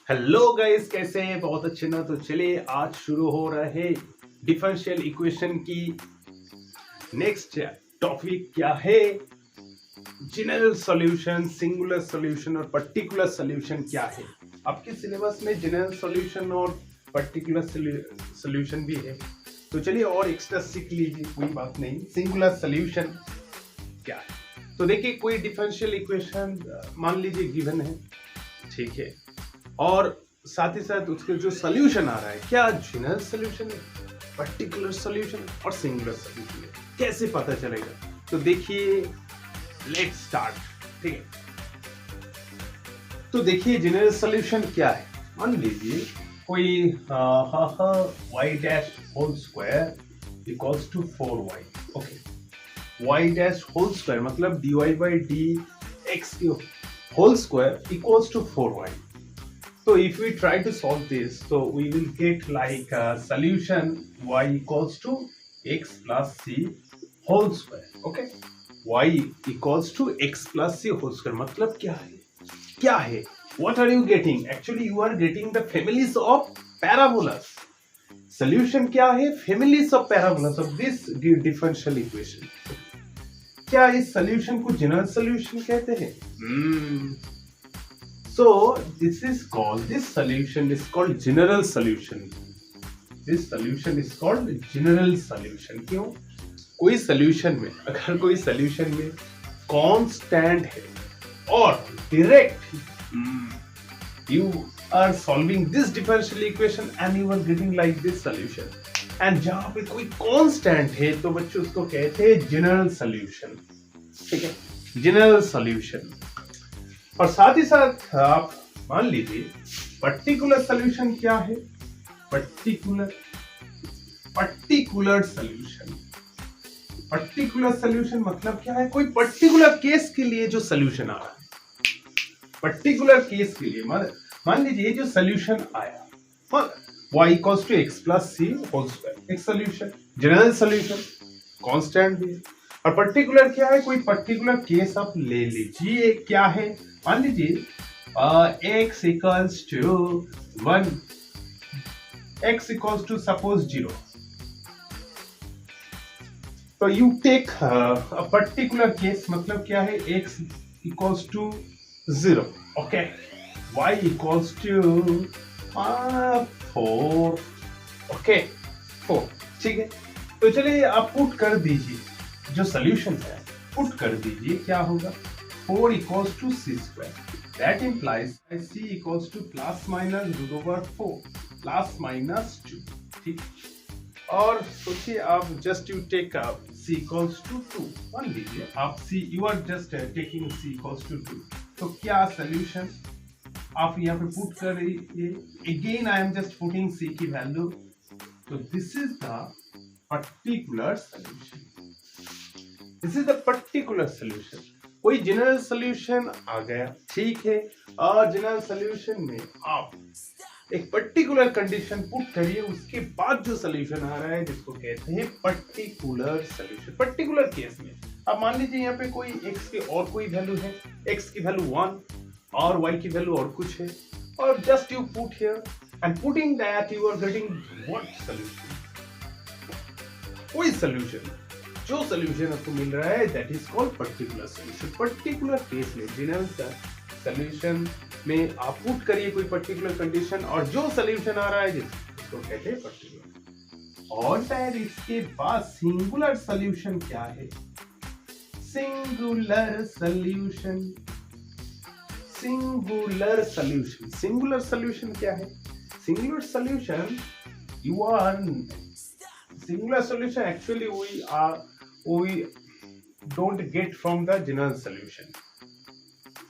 Hello guys, कैसे हैं? बहुत अच्छे ना। तो चलिए आज शुरू हो रहा है डिफरेंशियल इक्वेशन की नेक्स्ट टॉपिक क्या है। जनरल सॉल्यूशन, सिंगुलर सॉल्यूशन और पर्टिकुलर सॉल्यूशन क्या है। आपके सिलेबस में जनरल सॉल्यूशन और पर्टिकुलर सॉल्यूशन भी है, तो चलिए और एक्स्ट्रा सीख लीजिए, कोई बात नहीं। सिंगुलर सॉल्यूशन क्या है, तो देखिए कोई डिफरेंशियल इक्वेशन मान लीजिए गिवन है, ठीक है, और साथ ही साथ उसके जो सोल्यूशन आ रहा है, क्या जनरल सोल्यूशन है, पर्टिकुलर सोल्यूशन और सिंगुलर सोल्यूशन है, कैसे पता चलेगा। तो देखिए लेट्स स्टार्ट, ठीक है। तो देखिए जनरल सोल्यूशन क्या है। मान लीजिए कोई y dash whole square equals to 4y। Okay, y dash whole square मतलब dy by D X whole square equals to 4y. So if we try to solve this, so we will get like a solution y equals to x plus c whole square. Okay, y equals to x plus c whole square मतलब क्या है? क्या है? What are you getting? Actually, you are getting the families of parabolas. Solution क्या है? Families of parabolas of this differential equation. क्या इस solution को general solution कहते हैं? So this solution is called general solution. This solution is called general solution. क्यों? कोई solution में, अगर कोई solution में constant है और direct you are solving this differential equation and you are getting like this solution. And जहाँ पे कोई constant है तो बच्चों उसको कहते हैं general solution. ठीक है, general solution. और साथ ही साथ आप मान लीजिए पर्टिकुलर सॉल्यूशन क्या है। पर्टिकुलर सॉल्यूशन मतलब क्या है? कोई पर्टिकुलर केस के लिए जो सॉल्यूशन आ रहा है, पर्टिकुलर केस के लिए मान लीजिए जो सॉल्यूशन आया y equals to x plus C whole square, एक सॉल्यूशन, जनरल सॉल्यूशन, कांस्टेंट भी। और पर्टिकुलर क्या है? कोई पर्टिकुलर केस आप ले लीजिए, क्या है? मान लीजिए x equals to 1, x equals to suppose 0. तो you take a particular case, मतलब क्या है? x equals to 0. Okay, y equals to 4. Okay, 4, ठीक है। तो चलिए आप पुट कर दीजिए जो सोल्यूशन है, पुट कर दीजिए, क्या होगा? 4 equals to c square. That implies c equals to plus minus root over 4 plus minus 2. ठीक, और सोचिए आप just you take c equals to 2. मान लीजिए आप c, you are just taking c equals to 2. तो क्या सोल्यूशन आप यहाँ पे पुट कर रही? Again I am just putting c की वैल्यू. तो this is the particular solution. This is the particular solution. कोई जनरल सोल्यूशन आ गया, ठीक है, और जनरल सोल्यूशन में आप एक पर्टिकुलर कंडीशन पुट करिए, उसके बाद जो सोल्यूशन आ रहा है जिसको कहते हैं पर्टिकुलर सोल्यूशन. पर्टिकुलर केस में अब मान लीजिए यहाँ पे कोई x की और कोई वैल्यू है, x की वैल्यू 1 और y की वैल्यू और कुछ है, और just you put here and putting that you are getting what solution? कोई सोल्यूशन, जो सोल्यूशन आपको मिल रहा है that is called particular solution. Particular case में जनरल सोल्यूशन में आप पुट करिए कोई पर्टिकुलर कंडीशन और जो सोल्यूशन आ रहा है जिसको कहते हैं पर्टिकुलर. और शायद इसके बाद सिंगुलर सोल्यूशन क्या है? Singular solution. Singular solution, singular solution क्या है? Singular solution you are singular solution actually we don't get from the general solution.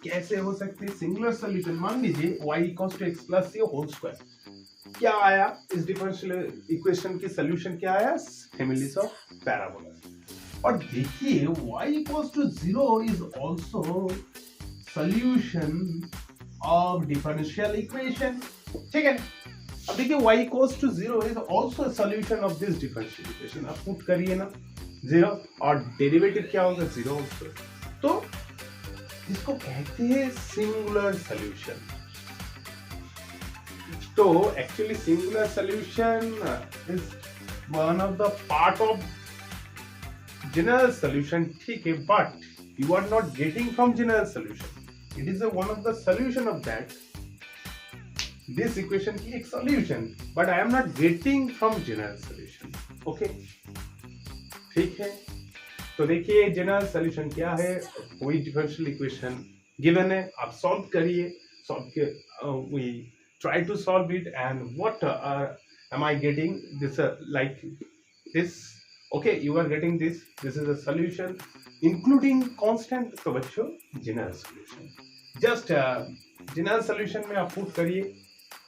कैसे हो सकते हैं सिंगुलर सोल्यूशन? मान लीजिए y equals to x plus c whole square. क्या आया इस डिफरेंशियल इक्वेशन की सोल्यूशन? क्या आया? Families of parabola. और देखिए y equals to 0 is also solution of differential equation. ठीक है, अब देखिए y equals to 0 is also a solution of this differential equation. आप पुट करिए ना 0, और डेरिवेटिव क्या होगा? 0 also. तो इसको कहते हैं सिंगुलर सॉल्यूशन. तो actually singular solution is one of the part of general solution, ठीक है, but you are not getting from general solution. It is one of the solution of that. This equation की एक solution, but I am not getting from general solution. Okay? ठीक है? तो देखिए general solution क्या है? कोई differential equation given है, आप solve करिए, solve के we try to solve it, and what am I getting? This like this. Okay, you are getting this. This is a solution. Including constant, तो बच्चों general solution, just general solution में आप put करिए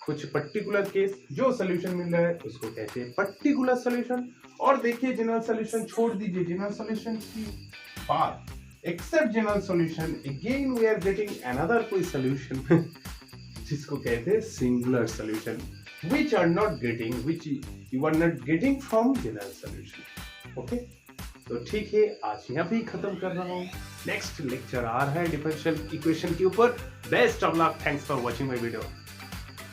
कुछ particular case, जो solution मिल रहा है उसको कहते हैं पर्टिकुलर सॉल्यूशन। और देखिए जनरल सॉल्यूशन छोड़ दीजिए, जनरल सॉल्यूशन की बात, except general solution again we are getting another कोई सॉल्यूशन जिसको कहते हैं singular solution, which are not getting, which you are not getting from general solution. Okay, तो ठीक है, आज यहाँ पे खत्म कर रहा हूँ। नेक्स्ट लेक्चर आ रहा है डिफरेंशियल इक्वेशन के ऊपर। Best of luck, thanks for watching my video.